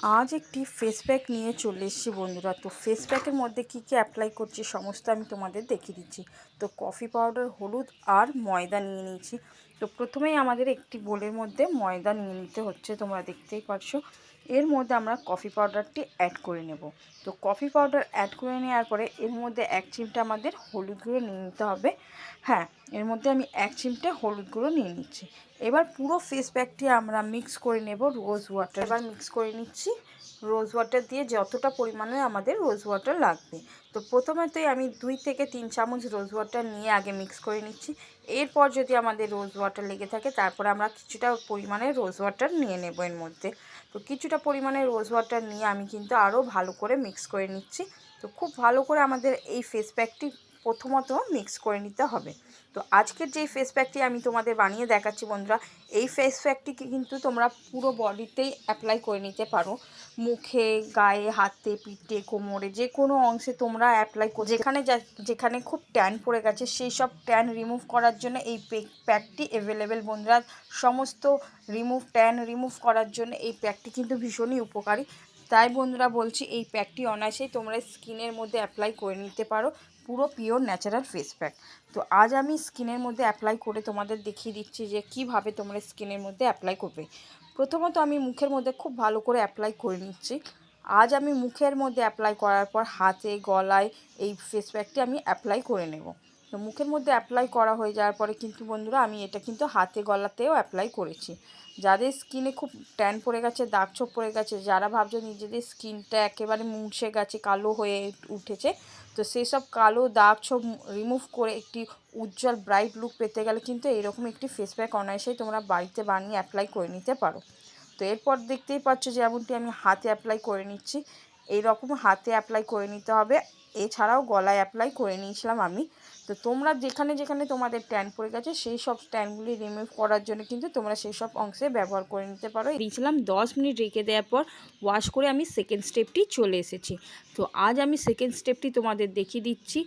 আজ একটি face pack নিয়ে চলে এসেছি বন্ধুরা। তো ফেস প্যাকের মধ্যে কী কী অ্যাপ্লাই করছি সমস্ত আমি তোমাদের দেখিয়ে দিচ্ছি। তো কফি পাউডার, হলুদ আর ময়দা নিয়ে নিয়েছি। তো প্রথমেই আমাদের একটি বোলের মধ্যে ময়দা নিয়ে নিতে হচ্ছে, তোমরা দেখতেই পারছো। এর মধ্যে আমরা কফি পাউডারটি অ্যাড করে নেব। তো কফি পাউডার অ্যাড করে নেওয়ার পরে এর মধ্যে 1 চিমটা আমাদের হলুদ গুঁড়ো নিয়ে নিতে হবে। হ্যাঁ, এর মধ্যে আমি 1 চিমটা হলুদ গুঁড়ো নিয়ে নিচ্ছি। এবার পুরো ফেস প্যাকটি আমরা মিক্স করে নেব রোজ ওয়াটার। এবার মিক্স করে নিচ্ছি রোজ ওয়াটার দিয়ে, যতটা পরিমাণে আমাদের রোজ ওয়াটার লাগবে। তো প্রথমেতেই আমি 2 থেকে 3 চামচ রোজ ওয়াটার নিয়ে আগে মিক্স করে নিচ্ছি। এরপর যদি আমাদের রোজ ওয়াটার লেগে থাকে তারপরে আমরা কিছুটা পরিমাণে রোজ ওয়াটার নিয়ে নেব এর মধ্যে। তো কিছুটা পরিমাণে রোজ ওয়াটার নিয়ে আমি কিন্তু আরও ভালো করে মিক্স করে নিচ্ছি। তো খুব ভালো করে আমাদের এই ফেস প্যাকটি প্রথমত মিক্স করে নিতে হবে। তো আজকের যেই ফেস প্যাকটি আমি তোমাদের বানিয়ে দেখাচ্ছি বন্ধুরা, এই ফেস প্যাকটিকে কিন্তু তোমরা পুরো বডিতেই অ্যাপ্লাই করে নিতে পারো। মুখে, গায়ে, হাতে, পিঠে, কোমরে, যে কোনো অংশে তোমরা অ্যাপ্লাই করো। যেখানে খুব ট্যান পড়ে গেছে সেই সব ট্যান রিমুভ করার জন্য এই প্যাকটি অ্যাভেলেবেল বন্ধুরা। সমস্ত ট্যান রিমুভ করার জন্য এই প্যাকটি কিন্তু ভীষণই উপকারী। তাই বন্ধুরা বলছি, এই প্যাকটি অনায়াসেই তোমরা স্কিনের মধ্যে অ্যাপ্লাই করে নিতে পারো, পুরো পিওর ন্যাচারাল ফেস প্যাক। তো আজ আমি স্কিনের মধ্যে অ্যাপ্লাই করে তোমাদের দেখিয়ে দিচ্ছি যে কিভাবে তোমরা স্কিনের মধ্যে অ্যাপ্লাই করবে। প্রথমত আমি মুখের মধ্যে খুব ভালো করে অ্যাপ্লাই করে নিচ্ছি। আজ আমি মুখের মধ্যে অ্যাপ্লাই করার পর হাতে, গলায় এই ফেস প্যাকটি আমি অ্যাপ্লাই করে নেব। তো মুখের মধ্যে অ্যাপ্লাই করা হয়ে যাওয়ার পরে কিন্তু বন্ধুরা আমি এটা কিন্তু হাতে, গলাতেও অ্যাপ্লাই করেছি। যাদের স্কিনে খুব ট্যান পড়ে গেছে, দাগ ছোপ পড়ে গেছে, যারা ভাবছো নিজেদের স্কিনটা একেবারে মুছে গেছে, কালো হয়ে উঠেছে, তো সেই সব কালো দাগ ছোপ রিমুভ করে একটি উজ্জ্বল ব্রাইট লুক পেতে গেলে কিন্তু এইরকম একটি ফেস প্যাক অনায়াসেই তোমরা বাড়িতে বানিয়ে অ্যাপ্লাই করে নিতে পারো। তো এরপর দেখতেই পাচ্ছ যেমনটি আমি হাতে অ্যাপ্লাই করে নিচ্ছি, এইরকম হাতে অ্যাপ্লাই করে নিতে হবে। এছাড়াও গলায় অ্যাপ্লাই করে নিয়েছিলাম আমি। তো তোমরা যেখানে যেখানে তোমাদের ট্যান পড়ে গেছে সেই সব ট্যানগুলি রিমুভ করার জন্য কিন্তু তোমরা সেই সব অংশে ব্যবহার করে নিতে পারো। দিয়েছিলাম 10 মিনিট রেখে দেওয়ার পর ওয়াশ করে আমি সেকেন্ড স্টেপটি চলে এসেছি। তো আজ আমি সেকেন্ড স্টেপটি তোমাদের দেখিয়ে দিচ্ছি।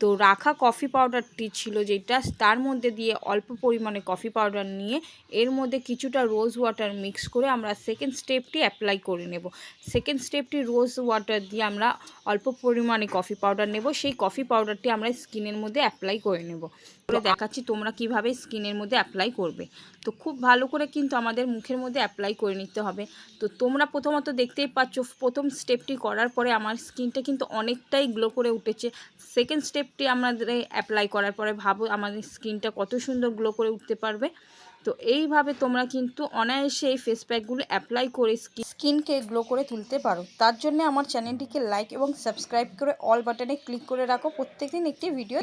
তো রাখা কফি পাউডারটি ছিল যেটা, তার মধ্যে দিয়ে অল্প পরিমাণে কফি পাউডার নিয়ে এর মধ্যে কিছুটা রোজ ওয়াটার মিক্স করে আমরা সেকেন্ড স্টেপটি অ্যাপ্লাই করে নেব। সেকেন্ড স্টেপটি রোজ ওয়াটার দিয়ে আমরা অল্প পরিমাণে কফি পাউডার নেব, সেই কফি পাউডারটি আমরা স্কিনের মধ্যে অ্যাপ্লাই করে নেব। করে দেখাচ্ছি তোমরা কিভাবে স্কিনের মধ্যে অ্যাপ্লাই করবে। তো খুব ভালো করে কিন্তু আমাদের মুখের মধ্যে অ্যাপ্লাই করে নিতে হবে। তো তোমরা প্রথমত দেখতেই পাচ্ছ প্রথম স্টেপটি করার পরে আমার স্কিনটা কিন্তু অনেকটাই গ্লো করে উঠেছে। সেকেন্ড স্টেপটি আমাদের অ্যাপ্লাই করার পরে ভাবো আমাদের স্কিনটা কত সুন্দর গ্লো করে উঠতে পারবে। তো এইভাবে তোমরা কিন্তু অনায়াসে এই ফেস প্যাকগুলো অ্যাপ্লাই করে স্কিনকে গ্লো করে তুলতে পারো। তার জন্য আমার চ্যানেলটিকে লাইক এবং সাবস্ক্রাইব করে অল বাটনে ক্লিক করে রাখো, প্রত্যেকদিন একটি ভিডিও